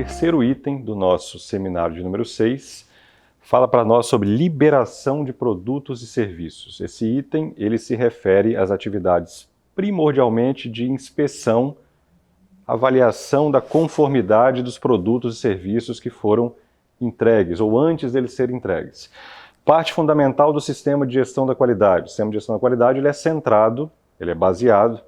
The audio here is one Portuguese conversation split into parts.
terceiro item do nosso seminário de número 6, fala para nós sobre liberação de produtos e serviços. Esse item, ele se refere às atividades primordialmente de inspeção, avaliação da conformidade dos produtos e serviços que foram entregues ou antes deles serem entregues. Parte fundamental do sistema de gestão da qualidade. O sistema de gestão da qualidade ele é centrado, ele é baseado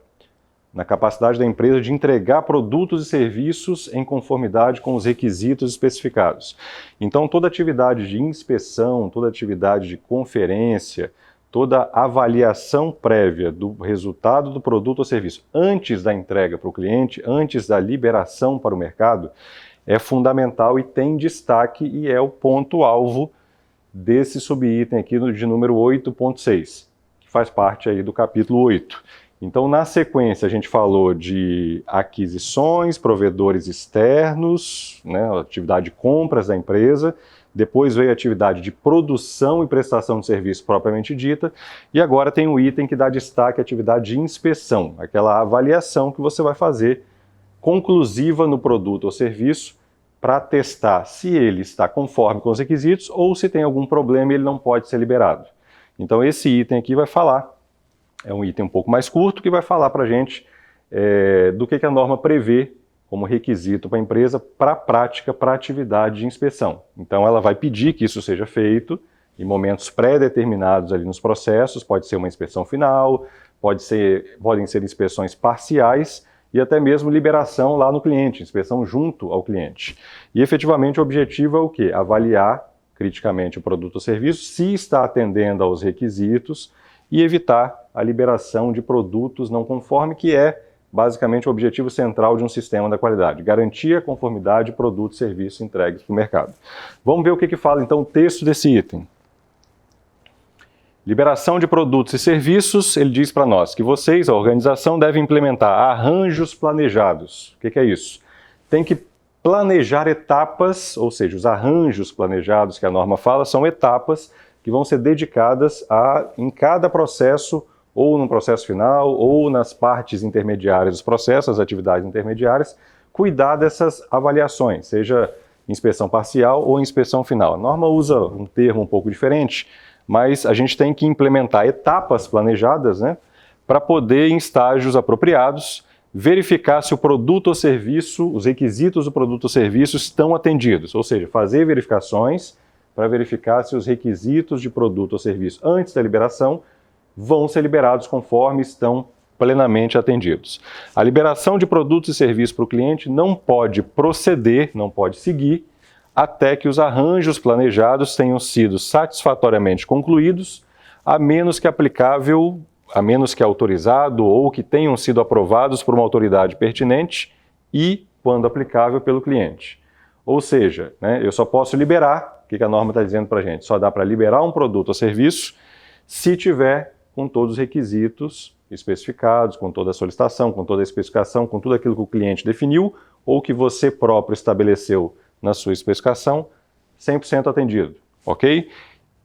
na capacidade da empresa de entregar produtos e serviços em conformidade com os requisitos especificados. Então, toda atividade de inspeção, toda atividade de conferência, toda avaliação prévia do resultado do produto ou serviço antes da entrega para o cliente, antes da liberação para o mercado, é fundamental e tem destaque e é o ponto-alvo desse subitem aqui de número 8.6, que faz parte aí do capítulo 8. Então, na sequência, a gente falou de aquisições, provedores externos, né, atividade de compras da empresa, depois veio a atividade de produção e prestação de serviço propriamente dita, e agora tem um item que dá destaque à atividade de inspeção, aquela avaliação que você vai fazer conclusiva no produto ou serviço para testar se ele está conforme com os requisitos ou se tem algum problema e ele não pode ser liberado. Então, esse item aqui vai falar. É um item um pouco mais curto que vai falar para a gente do que a norma prevê como requisito para a empresa para a prática, para a atividade de inspeção. Então ela vai pedir que isso seja feito em momentos pré-determinados ali nos processos, pode ser uma inspeção final, podem ser inspeções parciais e até mesmo liberação lá no cliente, inspeção junto ao cliente. E efetivamente o objetivo é o quê? Avaliar criticamente o produto ou serviço, se está atendendo aos requisitos, e evitar a liberação de produtos não conforme, que é basicamente o objetivo central de um sistema da qualidade, garantir a conformidade de produtos e serviços entregues para o mercado. Vamos ver o que fala então o texto desse item. Liberação de produtos e serviços, ele diz para nós que vocês, a organização, devem implementar arranjos planejados. O que é isso? Tem que planejar etapas, ou seja, os arranjos planejados que a norma fala são etapas que vão ser dedicadas em cada processo, ou no processo final, ou nas partes intermediárias dos processos, as atividades intermediárias, cuidar dessas avaliações, seja inspeção parcial ou inspeção final. A norma usa um termo um pouco diferente, mas a gente tem que implementar etapas planejadas, né, para poder, em estágios apropriados, verificar se o produto ou serviço, os requisitos do produto ou serviço estão atendidos, ou seja, fazer verificações para verificar se os requisitos de produto ou serviço antes da liberação vão ser liberados conforme estão plenamente atendidos. A liberação de produtos e serviços para o cliente não pode proceder, não pode seguir, até que os arranjos planejados tenham sido satisfatoriamente concluídos, a menos que aplicável, a menos que autorizado ou que tenham sido aprovados por uma autoridade pertinente e, quando aplicável, pelo cliente. Ou seja, né, eu só posso liberar. O que a norma está dizendo para a gente? Só dá para liberar um produto ou serviço se tiver com todos os requisitos especificados, com toda a solicitação, com toda a especificação, com tudo aquilo que o cliente definiu ou que você próprio estabeleceu na sua especificação, 100% atendido, ok?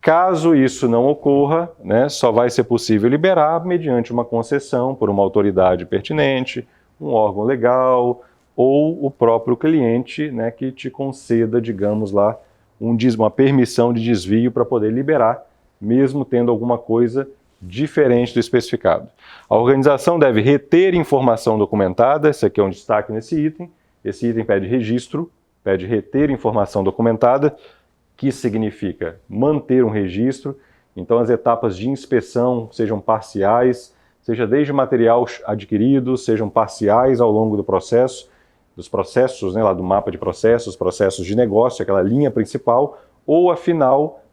Caso isso não ocorra, né, só vai ser possível liberar mediante uma concessão por uma autoridade pertinente, um órgão legal ou o próprio cliente, né, que te conceda, digamos lá, uma permissão de desvio para poder liberar, mesmo tendo alguma coisa diferente do especificado. A organização deve reter informação documentada, esse aqui é um destaque nesse item. Esse item pede registro, pede reter informação documentada, que significa manter um registro. Então as etapas de inspeção sejam parciais, seja desde material adquirido, sejam parciais ao longo do processo, dos processos, né, lá do mapa de processos, processos de negócio, aquela linha principal, ou afinal,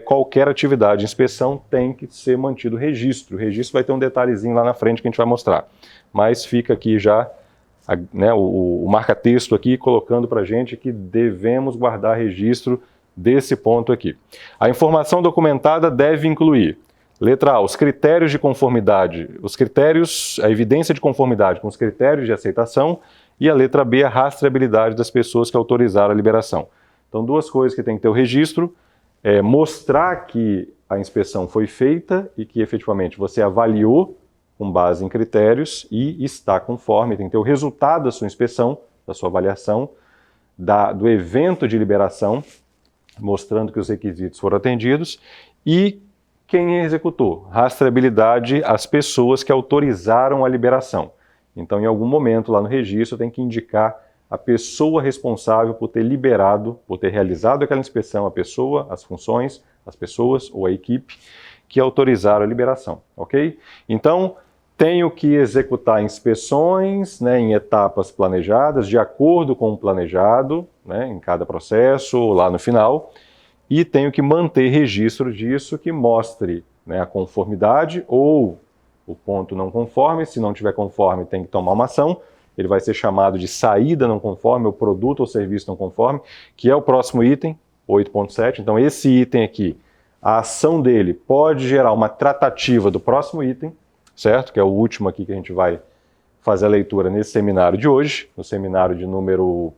qualquer atividade de inspeção tem que ser mantido registro. O registro vai ter um detalhezinho lá na frente que a gente vai mostrar. Mas fica aqui já né, o marca-texto aqui colocando para a gente que devemos guardar registro desse ponto aqui. A informação documentada deve incluir, letra A, os critérios de conformidade, a evidência de conformidade com os critérios de aceitação, e a letra B, a rastreabilidade das pessoas que autorizaram a liberação. Então, duas coisas que tem que ter o registro, mostrar que a inspeção foi feita e que efetivamente você avaliou com base em critérios e está conforme, tem que ter o resultado da sua inspeção, da sua avaliação, do evento de liberação, mostrando que os requisitos foram atendidos, e quem executou? Rastreabilidade às pessoas que autorizaram a liberação. Então, em algum momento lá no registro tem que indicar a pessoa responsável por ter liberado, por ter realizado aquela inspeção, a pessoa, as funções, as pessoas ou a equipe que autorizaram a liberação, ok? Então, tenho que executar inspeções, né, em etapas planejadas, de acordo com o planejado, né, em cada processo ou lá no final, e tenho que manter registro disso que mostre, né, a conformidade ou o ponto não conforme. Se não tiver conforme, tem que tomar uma ação. Ele vai ser chamado de saída não conforme, ou produto ou serviço não conforme, que é o próximo item, 8.7. Então, esse item aqui, a ação dele pode gerar uma tratativa do próximo item, certo? Que é o último aqui que a gente vai fazer a leitura nesse seminário de hoje, no seminário de número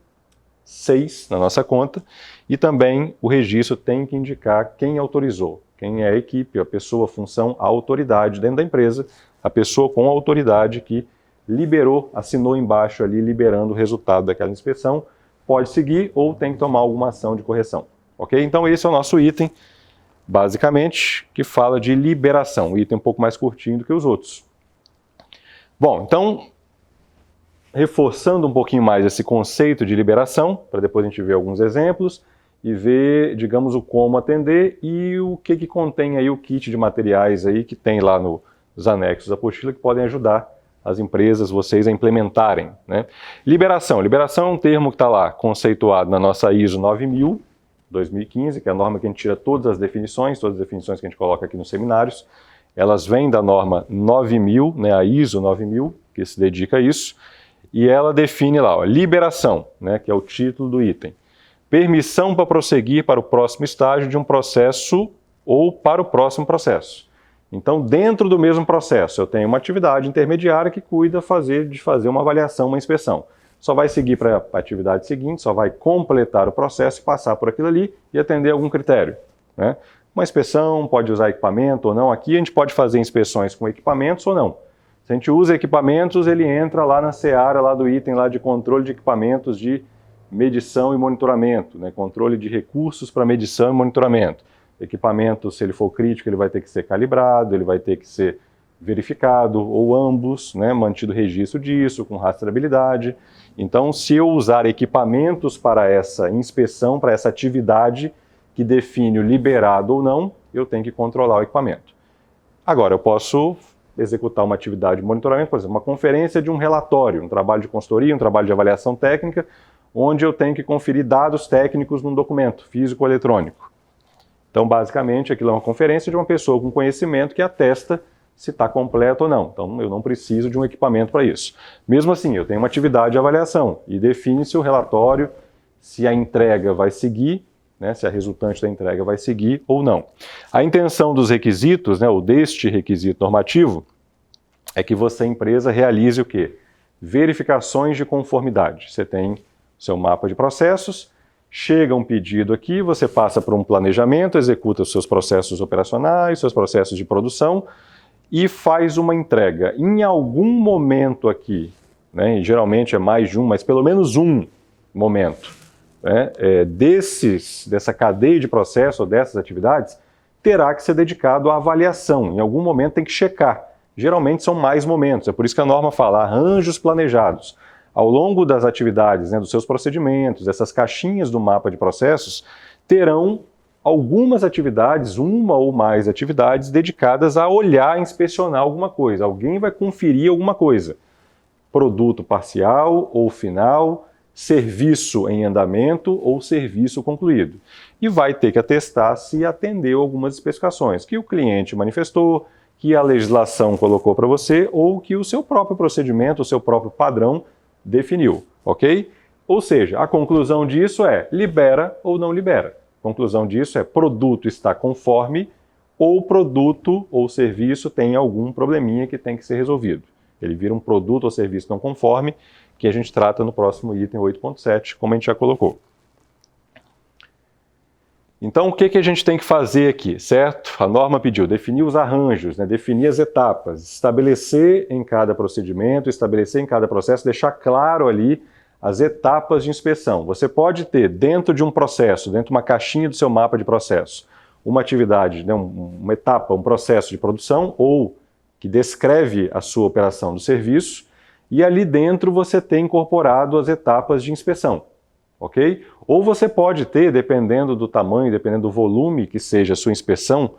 6 na nossa conta, e também o registro tem que indicar quem autorizou, quem é a equipe, a pessoa, a função, a autoridade dentro da empresa, a pessoa com a autoridade que liberou, assinou embaixo ali, liberando o resultado daquela inspeção, pode seguir ou tem que tomar alguma ação de correção, ok? Então esse é o nosso item, basicamente, que fala de liberação, um item um pouco mais curtinho do que os outros. Bom, então, reforçando um pouquinho mais esse conceito de liberação, para depois a gente ver alguns exemplos e ver, digamos, o como atender e o que contém aí o kit de materiais aí que tem lá nos anexos da apostila que podem ajudar as empresas, vocês a implementarem, né? Liberação. Liberação é um termo que está lá conceituado na nossa ISO 9000, 2015, que é a norma que a gente tira todas as definições que a gente coloca aqui nos seminários. Elas vêm da norma 9000, né, a ISO 9000, que se dedica a isso, e ela define lá, ó, liberação, né, que é o título do item. Permissão para prosseguir para o próximo estágio de um processo ou para o próximo processo. Então, dentro do mesmo processo, eu tenho uma atividade intermediária que cuida de fazer uma avaliação, uma inspeção. Só vai seguir para a atividade seguinte, só vai completar o processo, passar por aquilo ali e atender algum critério, né? Uma inspeção, pode usar equipamento ou não. Aqui a gente pode fazer inspeções com equipamentos ou não. Se a gente usa equipamentos, ele entra lá na seara lá do item lá de controle de equipamentos de medição e monitoramento, né? Controle de recursos para medição e monitoramento. Equipamento, se ele for crítico, ele vai ter que ser calibrado, ele vai ter que ser verificado, ou ambos, né? Mantido registro disso, com rastreabilidade. Então, se eu usar equipamentos para essa inspeção, para essa atividade que define o liberado ou não, eu tenho que controlar o equipamento. Agora, eu posso executar uma atividade de monitoramento, por exemplo, uma conferência de um relatório, um trabalho de consultoria, um trabalho de avaliação técnica, onde eu tenho que conferir dados técnicos num documento físico ou eletrônico. Então, basicamente, aquilo é uma conferência de uma pessoa com conhecimento que atesta se está completo ou não. Então, eu não preciso de um equipamento para isso. Mesmo assim, eu tenho uma atividade de avaliação e define-se o relatório, se a entrega vai seguir, né, se a resultante da entrega vai seguir ou não. A intenção dos requisitos, né, ou deste requisito normativo, é que você, empresa, realize o quê? Verificações de conformidade. Você tem seu mapa de processos, chega um pedido aqui, você passa por um planejamento, executa os seus processos operacionais, seus processos de produção e faz uma entrega. Em algum momento aqui, né, e geralmente é mais de um, mas pelo menos um momento, né, dessa cadeia de processo ou dessas atividades, terá que ser dedicado à avaliação. Em algum momento tem que checar. Geralmente são mais momentos, é por isso que a norma fala arranjos planejados. Ao longo das atividades, né, dos seus procedimentos, essas caixinhas do mapa de processos, terão algumas atividades, uma ou mais atividades, dedicadas a olhar, inspecionar alguma coisa. Alguém vai conferir alguma coisa. Produto parcial ou final, serviço em andamento ou serviço concluído. E vai ter que atestar se atendeu algumas especificações que o cliente manifestou, que a legislação colocou para você ou que o seu próprio procedimento, o seu próprio padrão definiu, ok? Ou seja, a conclusão disso é libera ou não libera. A conclusão disso é produto está conforme ou produto ou serviço tem algum probleminha que tem que ser resolvido. Ele vira um produto ou serviço não conforme, que a gente trata no próximo item 8.7, como a gente já colocou. Então, o que a gente tem que fazer aqui, certo? A norma pediu definir os arranjos, né? Definir as etapas, estabelecer em cada procedimento, estabelecer em cada processo, deixar claro ali as etapas de inspeção. Você pode ter dentro de um processo, dentro de uma caixinha do seu mapa de processo, uma atividade, né, uma etapa, um processo de produção ou que descreve a sua operação do serviço, e ali dentro você tem incorporado as etapas de inspeção, ok? Ou você pode ter, dependendo do tamanho, dependendo do volume que seja a sua inspeção,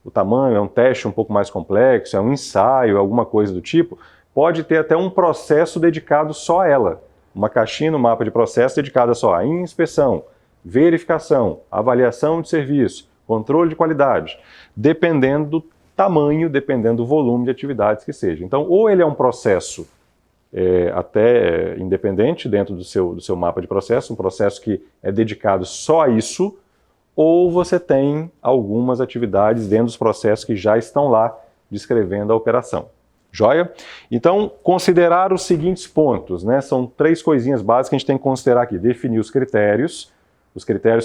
o tamanho é um teste um pouco mais complexo, é um ensaio, alguma coisa do tipo, pode ter até um processo dedicado só a ela. Uma caixinha no mapa de processo dedicada só a inspeção, verificação, avaliação de serviço, controle de qualidade, dependendo do tamanho, dependendo do volume de atividades que seja. Então, ou ele é um processo até independente dentro do seu mapa de processo, um processo que é dedicado só a isso, ou você tem algumas atividades dentro dos processos que já estão lá descrevendo a operação. Joia? Então, considerar os seguintes pontos, né? São 3 coisinhas básicas que a gente tem que considerar aqui. Definir os critérios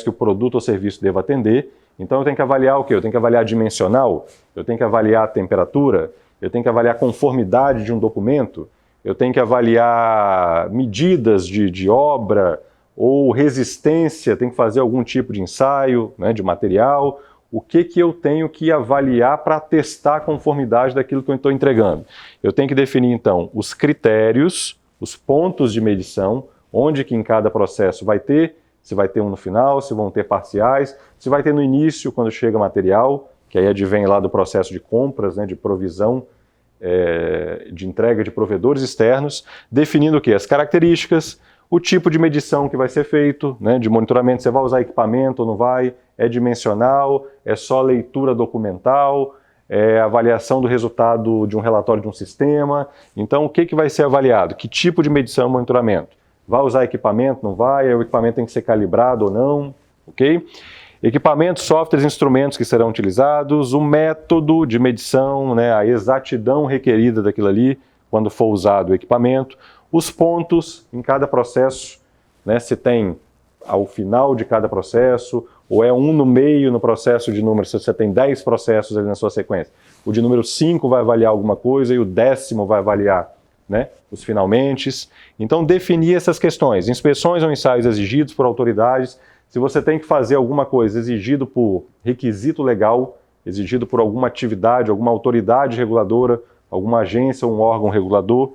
que o produto ou serviço deva atender. Então, eu tenho que avaliar o quê? Eu tenho que avaliar dimensional, eu tenho que avaliar a temperatura, eu tenho que avaliar a conformidade de um documento, eu tenho que avaliar medidas de obra ou resistência, tenho que fazer algum tipo de ensaio, né, de material. O que eu tenho que avaliar para testar a conformidade daquilo que eu estou entregando? Eu tenho que definir, então, os critérios, os pontos de medição, onde que em cada processo vai ter, se vai ter um no final, se vão ter parciais, se vai ter no início, quando chega material, que aí advém lá do processo de compras, né, de provisão, de entrega de provedores externos, definindo o quê? As características, o tipo de medição que vai ser feito, né, de monitoramento, você vai usar equipamento ou não vai, é dimensional, é só leitura documental, é avaliação do resultado de um relatório de um sistema. Então, o que vai ser avaliado? Que tipo de medição e monitoramento? Vai usar equipamento, não vai? O equipamento tem que ser calibrado ou não? Ok? Equipamentos, softwares, instrumentos que serão utilizados, o método de medição, né, a exatidão requerida daquilo ali, quando for usado o equipamento, os pontos em cada processo, né, se tem ao final de cada processo, ou é um no meio no processo de número, se você tem 10 processos ali na sua sequência. O de número 5 vai avaliar alguma coisa e o 10º vai avaliar, né, os finalmentes. Então, definir essas questões. Inspeções ou ensaios exigidos por autoridades. Se você tem que fazer alguma coisa exigido por requisito legal, exigido por alguma atividade, alguma autoridade reguladora, alguma agência ou um órgão regulador,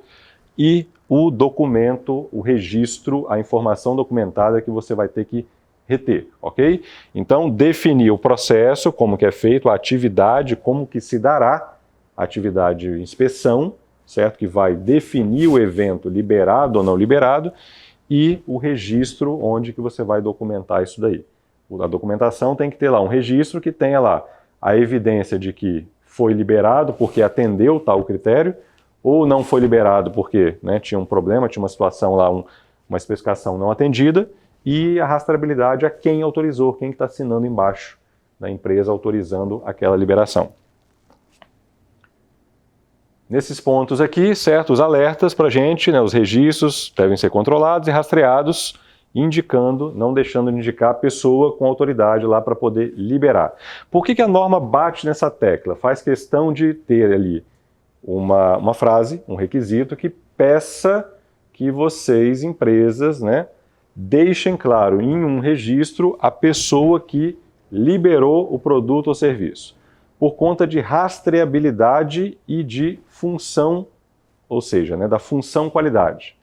e o documento, o registro, a informação documentada que você vai ter que reter, ok? Então, definir o processo, como que é feito, a atividade, como que se dará a atividade de inspeção, certo? Que vai definir o evento liberado ou não liberado, e o registro onde que você vai documentar isso daí. A documentação tem que ter lá um registro que tenha lá a evidência de que foi liberado porque atendeu tal critério, ou não foi liberado porque, né, tinha um problema, tinha uma situação lá, uma especificação não atendida, e a rastreabilidade a quem autorizou, quem está assinando embaixo da empresa autorizando aquela liberação. Nesses pontos aqui, certo, os alertas para a gente, né, os registros devem ser controlados e rastreados, indicando, não deixando de indicar a pessoa com autoridade lá para poder liberar. Por que a norma bate nessa tecla? Faz questão de ter ali uma frase, um requisito que peça que vocês, empresas, né, deixem claro em um registro a pessoa que liberou o produto ou serviço, por conta de rastreabilidade e de função, ou seja, né, da função qualidade.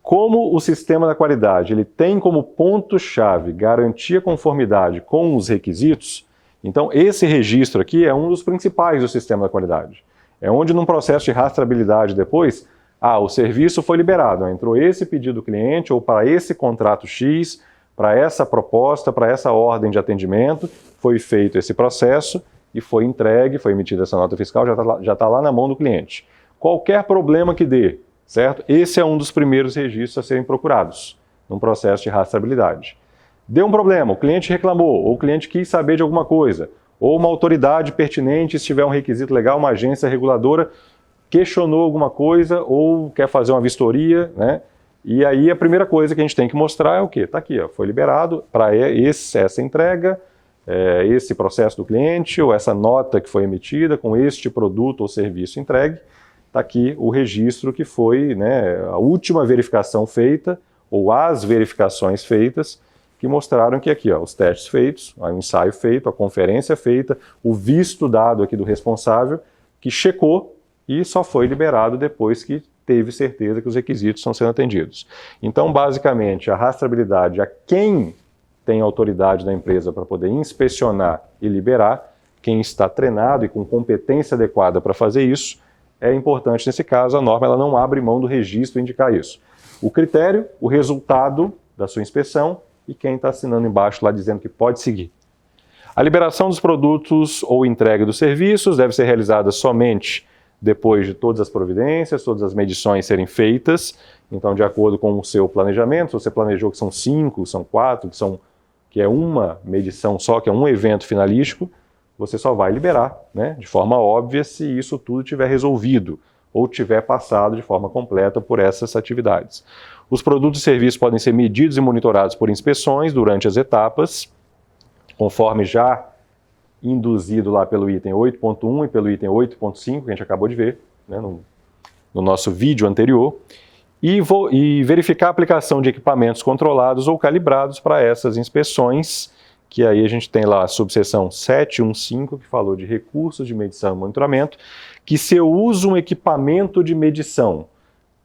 Como o sistema da qualidade ele tem como ponto-chave garantir a conformidade com os requisitos, então esse registro aqui é um dos principais do sistema da qualidade. É onde num processo de rastreabilidade depois, o serviço foi liberado, entrou esse pedido do cliente ou para esse contrato X, para essa proposta, para essa ordem de atendimento, foi feito esse processo e foi entregue, foi emitida essa nota fiscal, já está lá na mão do cliente. Qualquer problema que dê, certo? Esse é um dos primeiros registros a serem procurados num processo de rastreabilidade. Deu um problema, o cliente reclamou, ou o cliente quis saber de alguma coisa, ou uma autoridade pertinente, se tiver um requisito legal, uma agência reguladora, questionou alguma coisa ou quer fazer uma vistoria, né? E aí a primeira coisa que a gente tem que mostrar é o quê? Está aqui, ó, foi liberado para essa entrega, esse processo do cliente ou essa nota que foi emitida com este produto ou serviço entregue. Está aqui o registro que foi, né, a última verificação feita ou as verificações feitas, que mostraram que aqui, ó, os testes feitos, o ensaio feito, a conferência feita, o visto dado aqui do responsável, que checou e só foi liberado depois que teve certeza que os requisitos estão sendo atendidos. Então, basicamente, a rastreabilidade a quem tem autoridade da empresa para poder inspecionar e liberar, quem está treinado e com competência adequada para fazer isso, é importante nesse caso. A norma ela não abre mão do registro indicar isso. O critério, o resultado da sua inspeção e quem está assinando embaixo lá dizendo que pode seguir. A liberação dos produtos ou entrega dos serviços deve ser realizada somente depois de todas as providências, todas as medições serem feitas. Então, de acordo com o seu planejamento, se você planejou que são 5, são 4, que é uma medição só, que é um evento finalístico, você só vai liberar, né, de forma óbvia, se isso tudo tiver resolvido ou tiver passado de forma completa por essas atividades. Os produtos e serviços podem ser medidos e monitorados por inspeções durante as etapas, conforme já induzido lá pelo item 8.1 e pelo item 8.5, que a gente acabou de ver, né, no nosso vídeo anterior, e verificar a aplicação de equipamentos controlados ou calibrados para essas inspeções, que aí a gente tem lá a subseção 7.1.5, que falou de recursos de medição e monitoramento, que se eu uso um equipamento de medição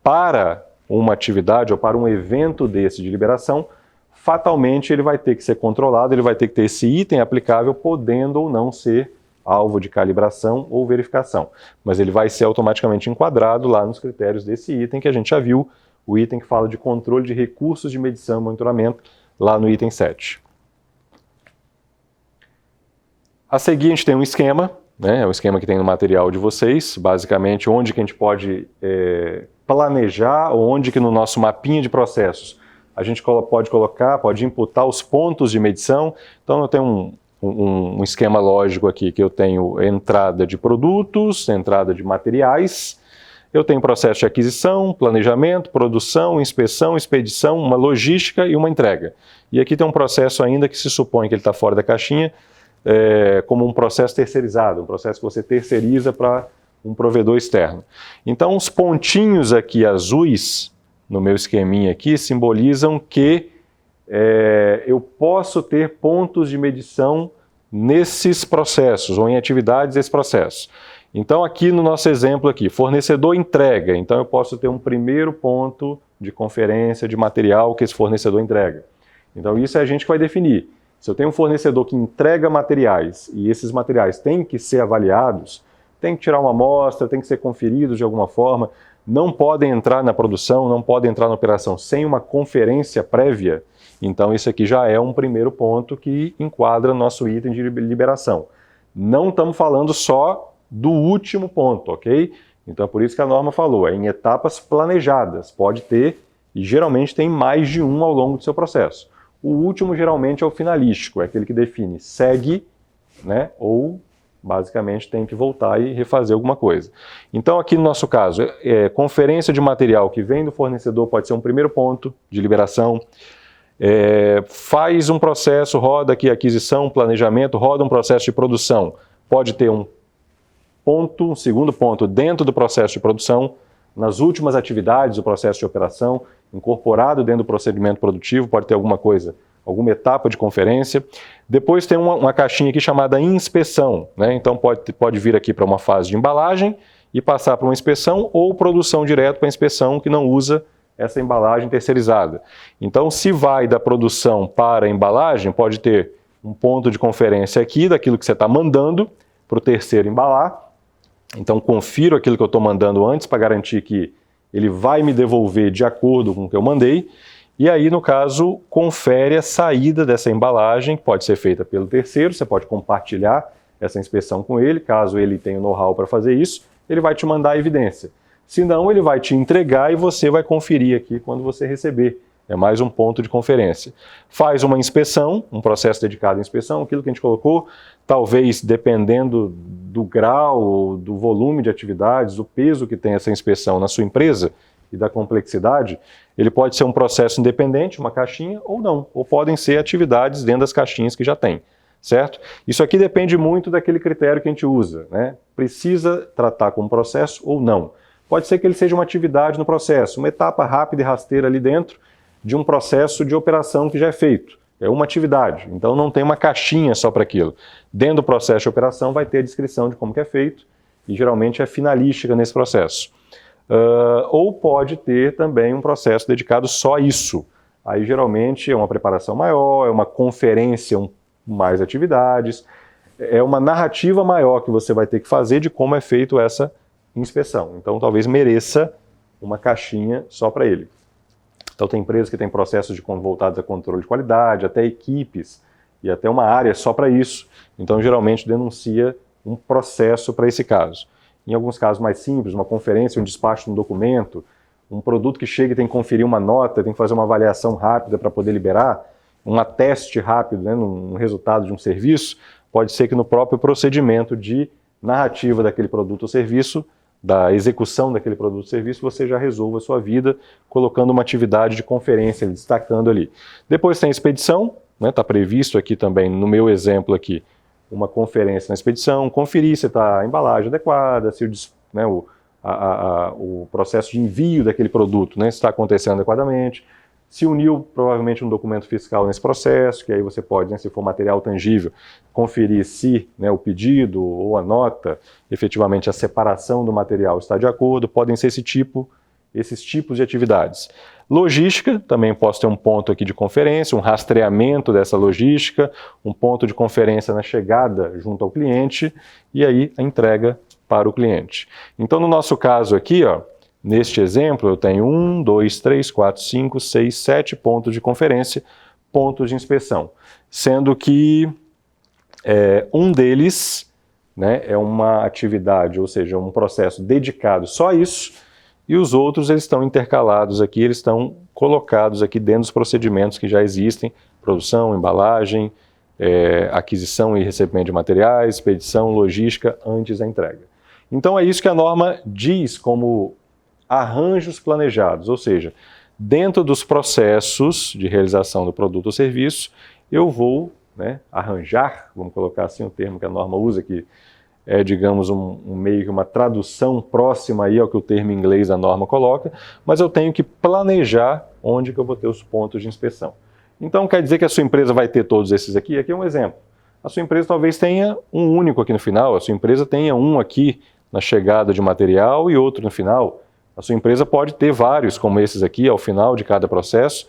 para uma atividade ou para um evento desse de liberação, fatalmente ele vai ter que ser controlado, ele vai ter que ter esse item aplicável, podendo ou não ser alvo de calibração ou verificação. Mas ele vai ser automaticamente enquadrado lá nos critérios desse item que a gente já viu, o item que fala de controle de recursos de medição e monitoramento, lá no item 7. A seguir a gente tem um esquema, né, é o esquema que tem no material de vocês, basicamente onde que a gente pode planejar, ou onde que no nosso mapinha de processos a gente pode imputar os pontos de medição. Então eu tenho um esquema lógico aqui, que eu tenho entrada de produtos, entrada de materiais, eu tenho processo de aquisição, planejamento, produção, inspeção, expedição, uma logística e uma entrega. E aqui tem um processo ainda que se supõe que ele está fora da caixinha, como um processo terceirizado, um processo que você terceiriza para um provedor externo. Então os pontinhos aqui azuis, no meu esqueminha aqui, simbolizam que eu posso ter pontos de medição nesses processos, ou em atividades desse processo. Então aqui no nosso exemplo aqui, fornecedor entrega, então eu posso ter um primeiro ponto de conferência de material que esse fornecedor entrega. Então isso é a gente que vai definir. Se eu tenho um fornecedor que entrega materiais e esses materiais têm que ser avaliados, tem que tirar uma amostra, tem que ser conferidos de alguma forma, não podem entrar na produção, não podem entrar na operação sem uma conferência prévia, então isso aqui já é um primeiro ponto que enquadra nosso item de liberação. Não estamos falando só do último ponto, ok? Então por isso que a norma falou, é em etapas planejadas, pode ter, e geralmente tem mais de um ao longo do seu processo. O último geralmente é o finalístico, é aquele que define segue, né, ou basicamente tem que voltar e refazer alguma coisa. Então aqui no nosso caso, conferência de material que vem do fornecedor pode ser um primeiro ponto de liberação, faz um processo, roda aqui aquisição, planejamento, roda um processo de produção, pode ter um segundo ponto dentro do processo de produção, nas últimas atividades do processo de operação, incorporado dentro do procedimento produtivo, pode ter alguma coisa, alguma etapa de conferência. Depois tem uma caixinha aqui chamada inspeção, né? Então pode vir aqui para uma fase de embalagem e passar para uma inspeção, ou produção direto para a inspeção que não usa essa embalagem terceirizada. Então se vai da produção para a embalagem, pode ter um ponto de conferência aqui daquilo que você está mandando para o terceiro embalar. Então confiro aquilo que eu estou mandando antes para garantir que ele vai me devolver de acordo com o que eu mandei. E aí, no caso, confere a saída dessa embalagem, que pode ser feita pelo terceiro, você pode compartilhar essa inspeção com ele, caso ele tenha o know-how para fazer isso, ele vai te mandar a evidência. Se não, ele vai te entregar e você vai conferir aqui quando você receber. É mais um ponto de conferência. Faz uma inspeção, um processo dedicado à inspeção, aquilo que a gente colocou, talvez dependendo do grau, do volume de atividades, do peso que tem essa inspeção na sua empresa e da complexidade, ele pode ser um processo independente, uma caixinha, ou não, ou podem ser atividades dentro das caixinhas que já tem, certo? Isso aqui depende muito daquele critério que a gente usa, né? Precisa tratar como processo ou não. Pode ser que ele seja uma atividade no processo, uma etapa rápida e rasteira ali dentro, de um processo de operação que já é feito. É uma atividade, então não tem uma caixinha só para aquilo. Dentro do processo de operação vai ter a descrição de como que é feito e geralmente é finalística nesse processo. Ou pode ter também um processo dedicado só a isso. Aí geralmente é uma preparação maior, é uma conferência com mais atividades, é uma narrativa maior que você vai ter que fazer de como é feito essa inspeção. Então talvez mereça uma caixinha só para ele. Então tem empresas que têm processos voltados a controle de qualidade, até equipes e até uma área só para isso. Então geralmente denuncia um processo para esse caso. Em alguns casos mais simples, uma conferência, um despacho de um documento, um produto que chega e tem que conferir uma nota, tem que fazer uma avaliação rápida para poder liberar, um ateste rápido, né, num resultado de um serviço, pode ser que no próprio procedimento de narrativa daquele produto ou serviço, da execução daquele produto ou serviço, você já resolva a sua vida colocando uma atividade de conferência, destacando ali. Depois tem a expedição, está previsto aqui também, no meu exemplo aqui, uma conferência na expedição, conferir se está a embalagem adequada, se o processo de envio daquele produto está acontecendo adequadamente, se uniu provavelmente um documento fiscal nesse processo, que aí você pode, se for material tangível, conferir se o pedido ou a nota, efetivamente a separação do material está de acordo, podem ser esses tipos de atividades. Logística, também posso ter um ponto aqui de conferência, um rastreamento dessa logística, um ponto de conferência na chegada junto ao cliente e aí a entrega para o cliente. Então no nosso caso aqui, neste exemplo, eu tenho 1, 2, 3, 4, 5, 6, 7 pontos de conferência, pontos de inspeção, sendo que um deles é uma atividade, ou seja, um processo dedicado só a isso, e os outros eles estão intercalados aqui, eles estão colocados aqui dentro dos procedimentos que já existem, produção, embalagem, aquisição e recebimento de materiais, expedição, logística, antes da entrega. Então é isso que a norma diz como arranjos planejados, ou seja, dentro dos processos de realização do produto ou serviço, eu vou arranjar, vamos colocar assim o termo que a norma usa, que é, digamos, meio que uma tradução próxima aí ao que o termo em inglês da norma coloca, mas eu tenho que planejar onde que eu vou ter os pontos de inspeção. Então quer dizer que a sua empresa vai ter todos esses aqui? Aqui é um exemplo. A sua empresa talvez tenha um único aqui no final, a sua empresa tenha um aqui na chegada de material e outro no final. A sua empresa pode ter vários, como esses aqui, ao final de cada processo,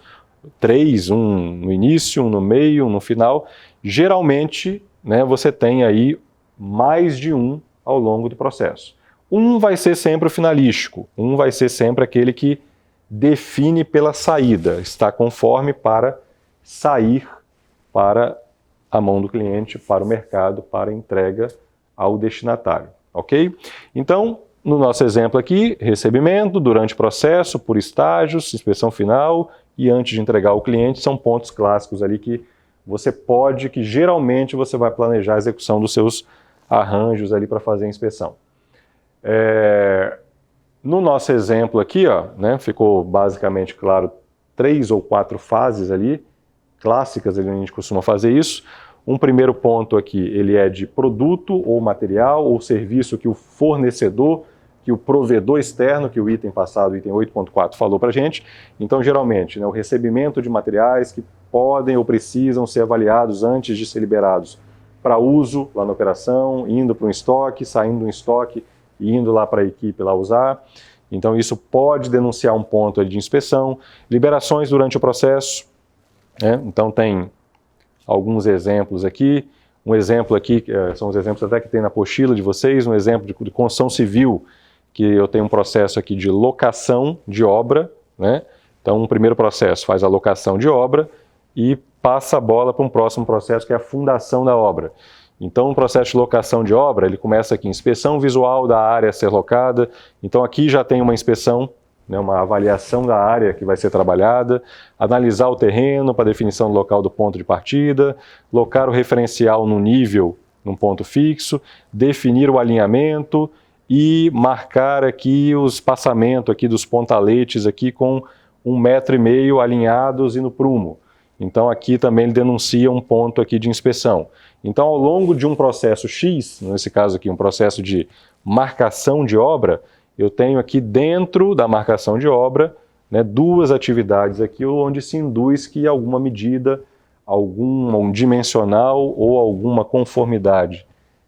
3, um no início, um no meio, um no final. Geralmente, você tem aí mais de um ao longo do processo. Um vai ser sempre o finalístico, um vai ser sempre aquele que define pela saída, está conforme para sair para a mão do cliente, para o mercado, para a entrega ao destinatário, ok? Então, no nosso exemplo aqui, recebimento, durante o processo, por estágios, inspeção final e antes de entregar ao cliente, são pontos clássicos ali que geralmente você vai planejar a execução dos seus arranjos ali para fazer a inspeção. No nosso exemplo aqui, ficou basicamente claro 3 ou 4 fases ali, clássicas, a gente costuma fazer isso. Um primeiro ponto aqui, ele é de produto ou material ou serviço que o fornecedor, que o provedor externo, que o item passado, o item 8.4, falou para a gente. Então, geralmente, o recebimento de materiais que podem ou precisam ser avaliados antes de ser liberados para uso lá na operação, indo para um estoque, saindo do estoque e indo lá para a equipe lá usar. Então isso pode denunciar um ponto de inspeção. Liberações durante o processo, então tem alguns exemplos aqui. Um exemplo aqui, são os exemplos até que tem na apostila de vocês, um exemplo de construção civil, que eu tenho um processo aqui de locação de obra, Então um primeiro processo faz a locação de obra e passa a bola para um próximo processo, que é a fundação da obra. Então, o processo de locação de obra, ele começa aqui, inspeção visual da área a ser locada. Então, aqui já tem uma inspeção, uma avaliação da área que vai ser trabalhada, analisar o terreno para definição do local do ponto de partida, locar o referencial no nível, num ponto fixo, definir o alinhamento e marcar aqui o espaçamento aqui dos pontaletes aqui com 1,5 m alinhados e no prumo. Então aqui também ele denuncia um ponto aqui de inspeção. Então ao longo de um processo X, nesse caso aqui um processo de marcação de obra, eu tenho aqui dentro da marcação de obra né, duas atividades aqui onde se induz que alguma medida, um dimensional ou alguma conformidade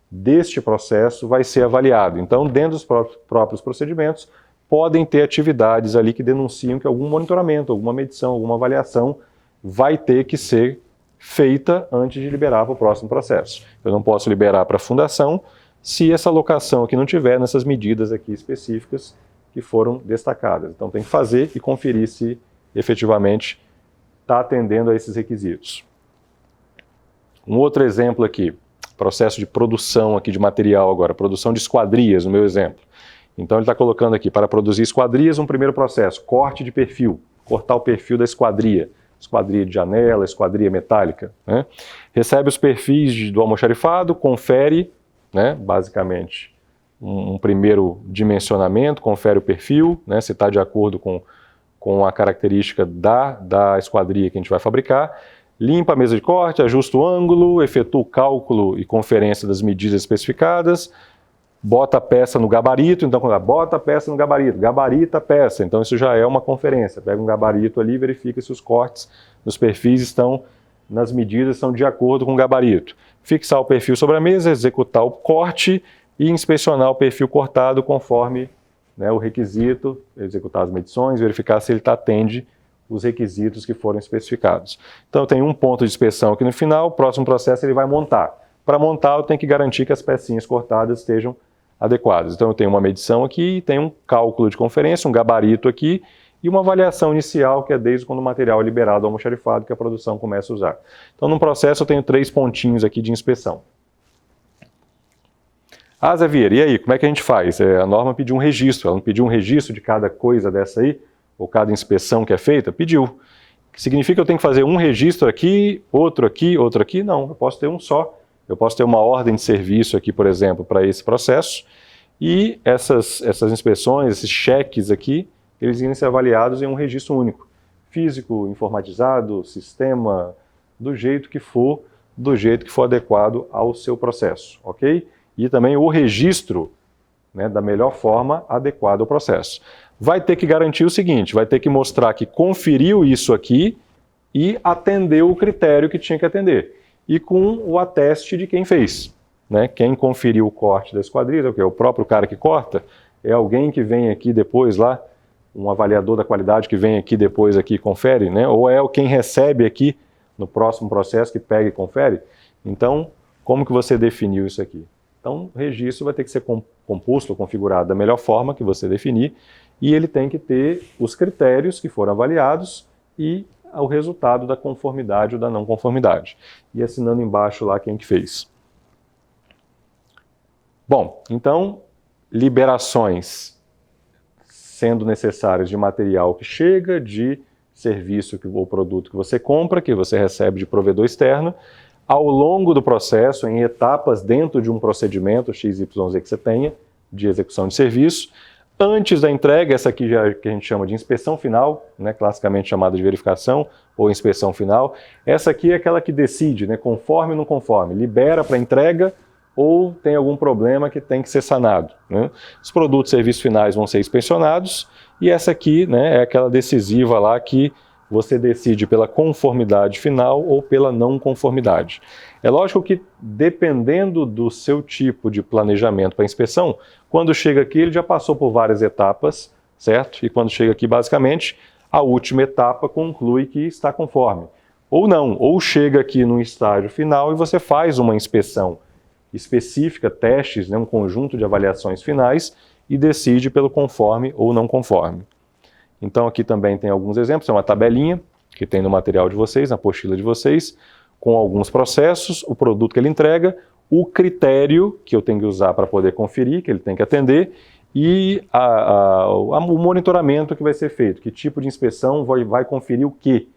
deste processo vai ser avaliado. Então, dentro dos próprios procedimentos, podem ter atividades ali que denunciam que algum monitoramento, alguma medição, alguma avaliação vai ter que ser feita antes de liberar para o próximo processo. Eu não posso liberar para a fundação se essa alocação aqui não tiver nessas medidas aqui específicas que foram destacadas. Então tem que fazer e conferir se efetivamente está atendendo a esses requisitos. Um outro exemplo aqui, processo de produção aqui de material agora, produção de esquadrias, no meu exemplo. Então ele está colocando aqui, para produzir esquadrias, um primeiro processo, corte de perfil, cortar o perfil da esquadria de janela, esquadria metálica, né? Recebe os perfis do almoxarifado, confere, né, basicamente, um primeiro dimensionamento, confere o perfil, né, se está de acordo com a característica da esquadria que a gente vai fabricar, limpa a mesa de corte, ajusta o ângulo, efetua o cálculo e conferência das medidas especificadas, bota a peça no gabarito, então quando bota a peça no gabarito, gabarita a peça, então isso já é uma conferência, pega um gabarito ali e verifica se os cortes nos perfis estão nas medidas, estão de acordo com o gabarito. Fixar o perfil sobre a mesa, executar o corte e inspecionar o perfil cortado conforme, né, o requisito, executar as medições, verificar se ele atende os requisitos que foram especificados. Então tem um ponto de inspeção aqui no final, o próximo processo ele vai montar. Para montar eu tenho que garantir que as pecinhas cortadas estejam adequadas. Então eu tenho uma medição aqui, tenho um cálculo de conferência, um gabarito aqui e uma avaliação inicial que é desde quando o material é liberado ao almoxarifado que a produção começa a usar. Então no processo eu tenho 3 pontinhos aqui de inspeção. Ah, Zé Vieira, e aí, como é que a gente faz? A norma pediu um registro, ela não pediu um registro de cada coisa dessa aí, ou cada inspeção que é feita? Pediu. Significa que eu tenho que fazer um registro aqui, outro aqui, outro aqui? Não, eu posso ter um só. Eu posso ter uma ordem de serviço aqui, por exemplo, para esse processo, e essas inspeções, esses cheques aqui, eles irem ser avaliados em um registro único. Físico, informatizado, sistema, do jeito que for adequado ao seu processo, ok? E também o registro, né, da melhor forma adequada ao processo. Vai ter que garantir o seguinte, vai ter que mostrar que conferiu isso aqui e atendeu o critério que tinha que atender. E com o ateste de quem fez, né? Quem conferiu o corte da esquadrilha, é o quê? O próprio cara que corta? É alguém que vem aqui depois lá, um avaliador da qualidade que vem aqui depois aqui e confere, né? Ou é quem recebe aqui no próximo processo que pega e confere? Então, como que você definiu isso aqui? Então, o registro vai ter que ser composto ou configurado da melhor forma que você definir e ele tem que ter os critérios que foram avaliados e o resultado da conformidade ou da não conformidade. E assinando embaixo lá quem que fez. Bom, então, liberações sendo necessárias de material que chega, de serviço ou produto que você compra, que você recebe de provedor externo, ao longo do processo, em etapas dentro de um procedimento XYZ que você tenha, de execução de serviço, antes da entrega, essa aqui já que a gente chama de inspeção final, né, classicamente chamada de verificação ou inspeção final, essa aqui é aquela que decide, né, conforme ou não conforme, libera para entrega ou tem algum problema que tem que ser sanado, né? Os produtos e serviços finais vão ser inspecionados e essa aqui, né, é aquela decisiva lá que você decide pela conformidade final ou pela não conformidade. É lógico que, dependendo do seu tipo de planejamento para inspeção, quando chega aqui ele já passou por várias etapas, certo? E quando chega aqui, basicamente, a última etapa conclui que está conforme. Ou não, ou chega aqui no estágio final e você faz uma inspeção específica, testes, né, um conjunto de avaliações finais e decide pelo conforme ou não conforme. Então aqui também tem alguns exemplos, é uma tabelinha que tem no material de vocês, na apostila de vocês, com alguns processos, o produto que ele entrega, o critério que eu tenho que usar para poder conferir, que ele tem que atender, e o monitoramento que vai ser feito, que tipo de inspeção vai conferir o quê,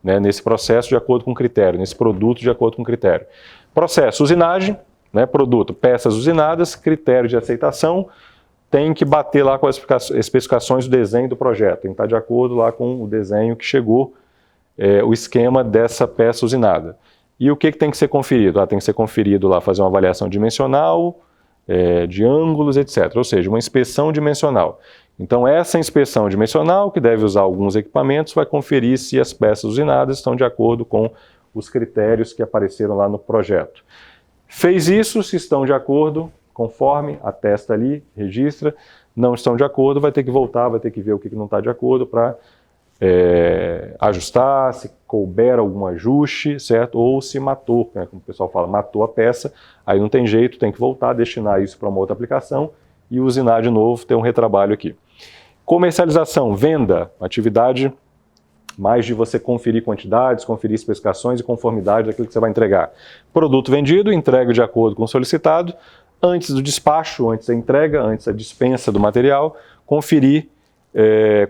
né, nesse processo de acordo com o critério, nesse produto de acordo com o critério. Processo, usinagem, né, produto, peças usinadas, critério de aceitação, tem que bater lá com as especificações do desenho do projeto, tem que estar de acordo lá com o desenho que chegou, o esquema dessa peça usinada. E o que tem que ser conferido? Tem que ser conferido lá, fazer uma avaliação dimensional, de ângulos, etc. Ou seja, uma inspeção dimensional. Então essa inspeção dimensional, que deve usar alguns equipamentos, vai conferir se as peças usinadas estão de acordo com os critérios que apareceram lá no projeto. Fez isso, se estão de acordo, conforme, atesta ali, registra. Não estão de acordo, vai ter que voltar, vai ter que ver o que não está de acordo para ajustar, se couber algum ajuste, certo? Ou se matou, né? Como o pessoal fala, matou a peça, aí não tem jeito, tem que voltar, destinar isso para uma outra aplicação e usinar de novo, ter um retrabalho aqui. Comercialização, venda, atividade mais de você conferir quantidades, conferir especificações e conformidade daquilo que você vai entregar. Produto vendido, entrega de acordo com o solicitado, antes do despacho, antes da entrega, antes da dispensa do material, conferir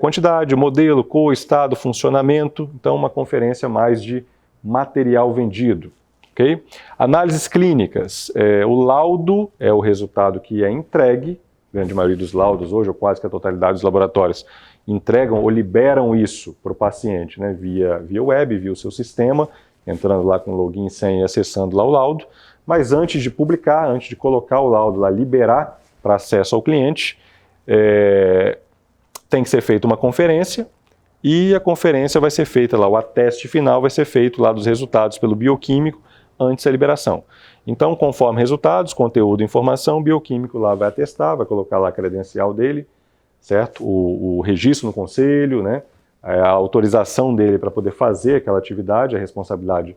quantidade, modelo, cor, estado, funcionamento. Então, uma conferência mais de material vendido. Okay? Análises clínicas. O laudo é o resultado que é entregue. A grande maioria dos laudos hoje, ou quase que a totalidade dos laboratórios, entregam ou liberam isso para o paciente, né, via web, via o seu sistema, entrando lá com login, senha e acessando lá o laudo. Mas antes de publicar, antes de colocar o laudo lá, liberar para acesso ao cliente, tem que ser feita uma conferência, e a conferência vai ser feita lá, o ateste final vai ser feito lá dos resultados pelo bioquímico antes da liberação. Então, conforme resultados, conteúdo, informação, o bioquímico lá vai atestar, vai colocar lá a credencial dele, certo? O registro no conselho, né? A autorização dele para poder fazer aquela atividade, a responsabilidade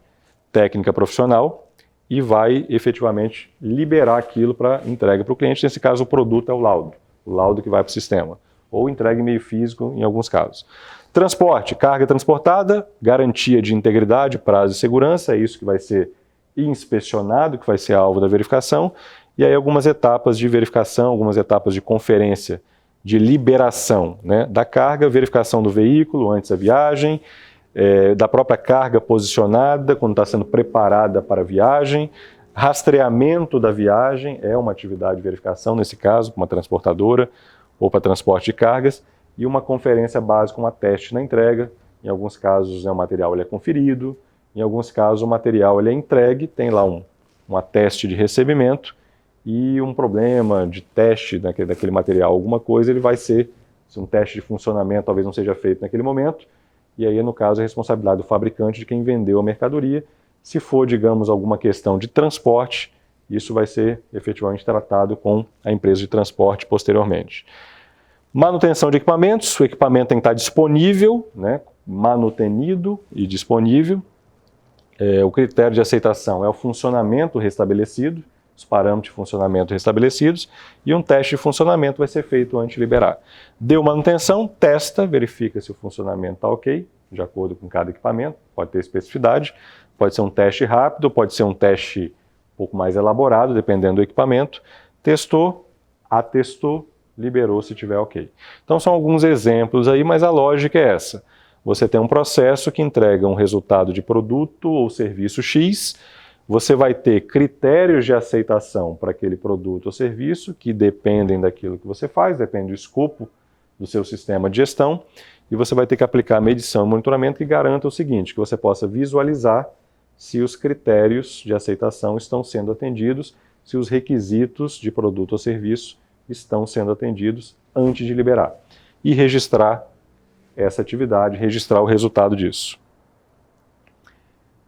técnica profissional, e vai efetivamente liberar aquilo para entrega para o cliente. Nesse caso, o produto é o laudo que vai para o sistema, ou entrega em meio físico em alguns casos. Transporte, carga transportada, garantia de integridade, prazo e segurança, é isso que vai ser inspecionado, que vai ser alvo da verificação, e aí algumas etapas de verificação, algumas etapas de conferência de liberação, né, da carga, verificação do veículo antes da viagem, da própria carga posicionada, quando está sendo preparada para a viagem, rastreamento da viagem, é uma atividade de verificação, nesse caso, para uma transportadora ou para transporte de cargas, e uma conferência básica, um ateste na entrega. Em alguns casos o material ele é conferido, em alguns casos o material ele é entregue, tem lá um ateste de recebimento, e um problema de teste daquele material, alguma coisa, ele vai ser, se um teste de funcionamento talvez não seja feito naquele momento, e aí, no caso, a responsabilidade do fabricante de quem vendeu a mercadoria. Se for, digamos, alguma questão de transporte, isso vai ser efetivamente tratado com a empresa de transporte posteriormente. Manutenção de equipamentos, o equipamento tem que estar disponível, né, manutenido e disponível. O critério de aceitação é o funcionamento restabelecido, os parâmetros de funcionamento restabelecidos, e um teste de funcionamento vai ser feito antes de liberar. Deu manutenção, testa, verifica se o funcionamento está ok, de acordo com cada equipamento, pode ter especificidade, pode ser um teste rápido, pode ser um teste um pouco mais elaborado, dependendo do equipamento. Testou, atestou, liberou se tiver ok. Então são alguns exemplos aí, mas a lógica é essa. Você tem um processo que entrega um resultado de produto ou serviço X, você vai ter critérios de aceitação para aquele produto ou serviço que dependem daquilo que você faz, depende do escopo do seu sistema de gestão, e você vai ter que aplicar medição e monitoramento que garanta o seguinte, que você possa visualizar se os critérios de aceitação estão sendo atendidos, se os requisitos de produto ou serviço estão sendo atendidos antes de liberar. E registrar essa atividade, registrar o resultado disso.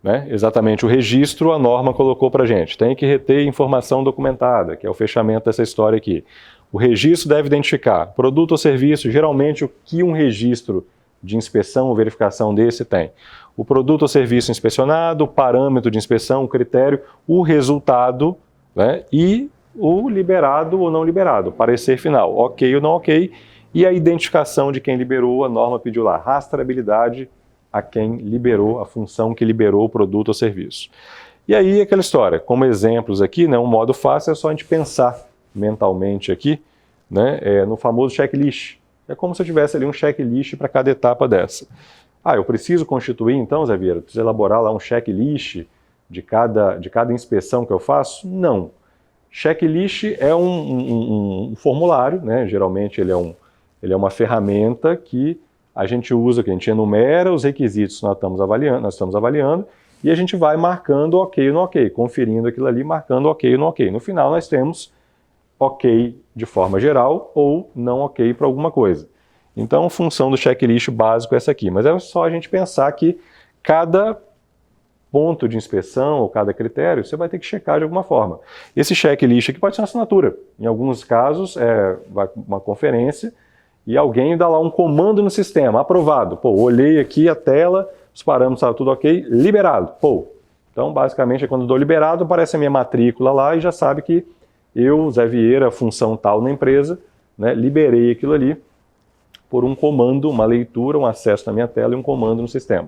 Né? Exatamente o registro, a norma colocou para a gente. Tem que reter informação documentada, que é o fechamento dessa história aqui. O registro deve identificar produto ou serviço, geralmente o que um registro de inspeção ou verificação desse tem. O produto ou serviço inspecionado, o parâmetro de inspeção, o critério, o resultado, né? E o liberado ou não liberado, parecer final, ok ou não ok, e a identificação de quem liberou, a norma pediu lá, rastreabilidade a quem liberou, a função que liberou o produto ou serviço. E aí aquela história, como exemplos aqui, né, um modo fácil é só a gente pensar mentalmente aqui, né, no famoso checklist. É como se eu tivesse ali um checklist para cada etapa dessa. Eu preciso constituir então, Zé Vieira, preciso elaborar lá um checklist de cada inspeção que eu faço? Não. Checklist é um formulário, né, geralmente ele é uma ferramenta que a gente usa, que a gente enumera os requisitos que nós estamos avaliando, e a gente vai marcando ok ou não ok, conferindo aquilo ali, marcando ok ou não ok. No final nós temos ok de forma geral ou não ok para alguma coisa. Então, a função do checklist básico é essa aqui, mas é só a gente pensar que cada ponto de inspeção ou cada critério você vai ter que checar de alguma forma. Esse checklist aqui pode ser uma assinatura. Em alguns casos, vai uma conferência e alguém dá lá um comando no sistema, aprovado. Pô, olhei aqui a tela, os parâmetros estavam tudo ok, liberado. Pô, então basicamente quando eu dou liberado, aparece a minha matrícula lá e já sabe que eu, Zé Vieira, função tal na empresa, né, liberei aquilo ali por um comando, uma leitura, um acesso na minha tela e um comando no sistema.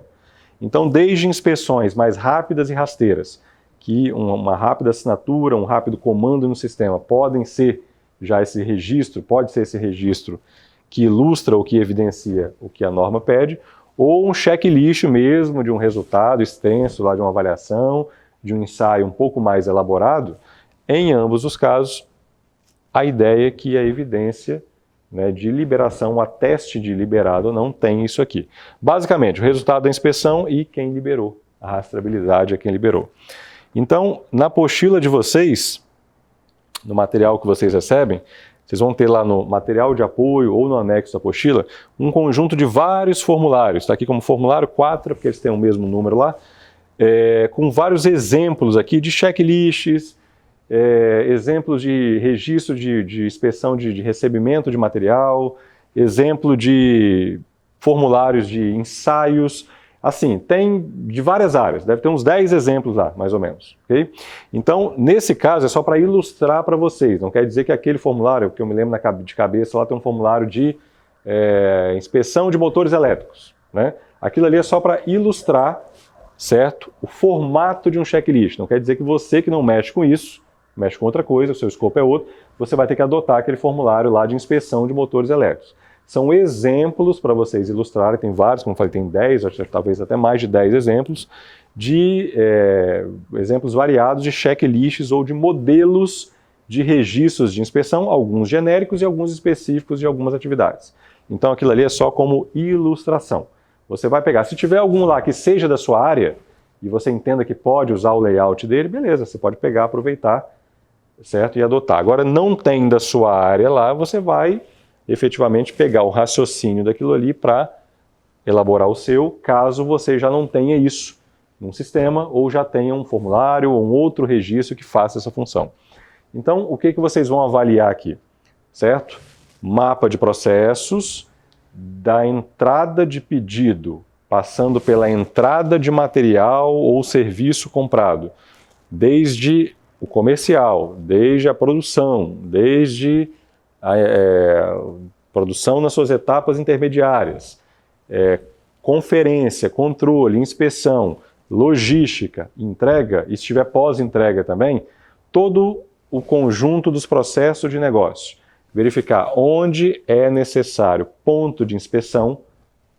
Então, desde inspeções mais rápidas e rasteiras, que uma rápida assinatura, um rápido comando no sistema podem ser já esse registro, pode ser esse registro que ilustra ou que evidencia o que a norma pede, ou um checklist mesmo de um resultado extenso, lá de uma avaliação, de um ensaio um pouco mais elaborado. Em ambos os casos, a ideia é que a evidência, né, de liberação, o ateste de liberado ou não, tem isso aqui. Basicamente, o resultado da inspeção e quem liberou. A rastreabilidade é quem liberou. Então, na apostila de vocês, no material que vocês recebem, vocês vão ter lá no material de apoio ou no anexo da apostila, um conjunto de vários formulários. Está aqui como formulário 4, porque eles têm o mesmo número lá, com vários exemplos aqui de checklists, exemplos de registro de inspeção de recebimento de material, exemplo de formulários de ensaios, assim, tem de várias áreas, deve ter uns 10 exemplos lá, mais ou menos, ok? Então, nesse caso, é só para ilustrar para vocês, não quer dizer que aquele formulário, que eu me lembro de cabeça, lá tem um formulário de inspeção de motores elétricos, né? Aquilo ali é só para ilustrar, certo? O formato de um checklist, não quer dizer que você que não mexe com isso, mexe com outra coisa, o seu escopo é outro, você vai ter que adotar aquele formulário lá de inspeção de motores elétricos. São exemplos para vocês ilustrarem, tem vários, como eu falei, tem 10, talvez até mais de 10 exemplos, de exemplos variados de checklists ou de modelos de registros de inspeção, alguns genéricos e alguns específicos de algumas atividades. Então aquilo ali é só como ilustração. Você vai pegar, se tiver algum lá que seja da sua área, e você entenda que pode usar o layout dele, beleza, você pode pegar, aproveitar, certo? E adotar. Agora, não tem da sua área lá, você vai efetivamente pegar o raciocínio daquilo ali para elaborar o seu, caso você já não tenha isso num sistema ou já tenha um formulário ou um outro registro que faça essa função. Então, o que vocês vão avaliar aqui, certo? Mapa de processos, da entrada de pedido, passando pela entrada de material ou serviço comprado, desde o comercial, desde a produção, desde a produção nas suas etapas intermediárias, conferência, controle, inspeção, logística, entrega, e se tiver pós-entrega também, todo o conjunto dos processos de negócio. Verificar onde é necessário ponto de inspeção,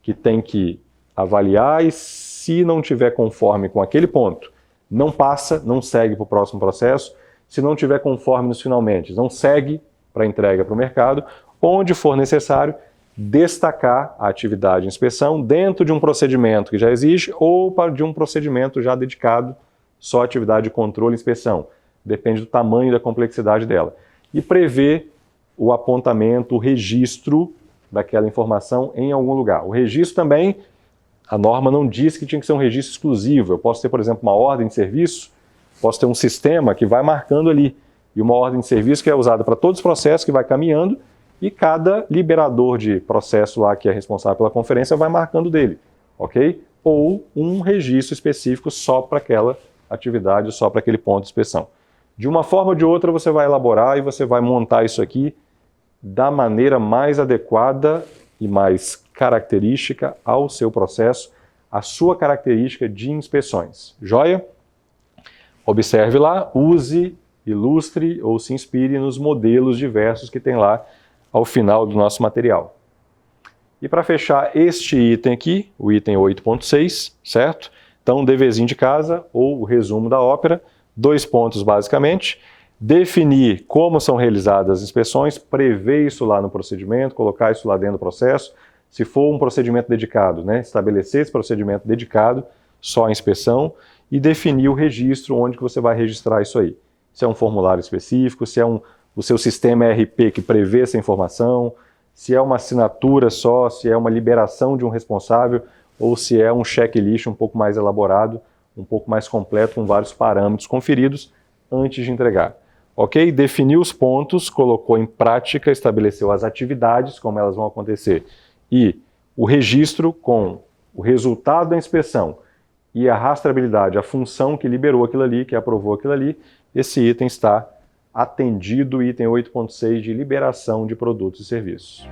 que tem que avaliar, e se não tiver conforme com aquele ponto, não passa, não segue para o próximo processo. Se não tiver conforme nos finalmente, não segue para entrega para o mercado. Onde for necessário, destacar a atividade de inspeção dentro de um procedimento que já existe ou de um procedimento já dedicado só à atividade de controle e inspeção. Depende do tamanho e da complexidade dela. E prever o apontamento, o registro daquela informação em algum lugar. O registro também, a norma não diz que tinha que ser um registro exclusivo. Eu posso ter, por exemplo, uma ordem de serviço, posso ter um sistema que vai marcando ali, e uma ordem de serviço que é usada para todos os processos, que vai caminhando, e cada liberador de processo lá, que é responsável pela conferência, vai marcando dele, ok? Ou um registro específico só para aquela atividade, só para aquele ponto de inspeção. De uma forma ou de outra, você vai elaborar e você vai montar isso aqui da maneira mais adequada e mais característica ao seu processo, a sua característica de inspeções. Joia? Observe lá, use, ilustre ou se inspire nos modelos diversos que tem lá ao final do nosso material. E para fechar este item aqui, o item 8.6, certo? Então, um deverzinho de casa ou o resumo da ópera, 2 pontos basicamente. Definir como são realizadas as inspeções, prever isso lá no procedimento, colocar isso lá dentro do processo. Se for um procedimento dedicado, né, estabelecer esse procedimento dedicado só à inspeção e definir o registro onde que você vai registrar isso aí. Se é um formulário específico, se é um o seu sistema ERP que prevê essa informação, se é uma assinatura só, se é uma liberação de um responsável ou se é um checklist um pouco mais elaborado, um pouco mais completo, com vários parâmetros conferidos antes de entregar. Ok? Definiu os pontos, colocou em prática, estabeleceu as atividades, como elas vão acontecer, e o registro com o resultado da inspeção e a rastreabilidade, a função que liberou aquilo ali, que aprovou aquilo ali, esse item está atendido, item 8.6 de liberação de produtos e serviços.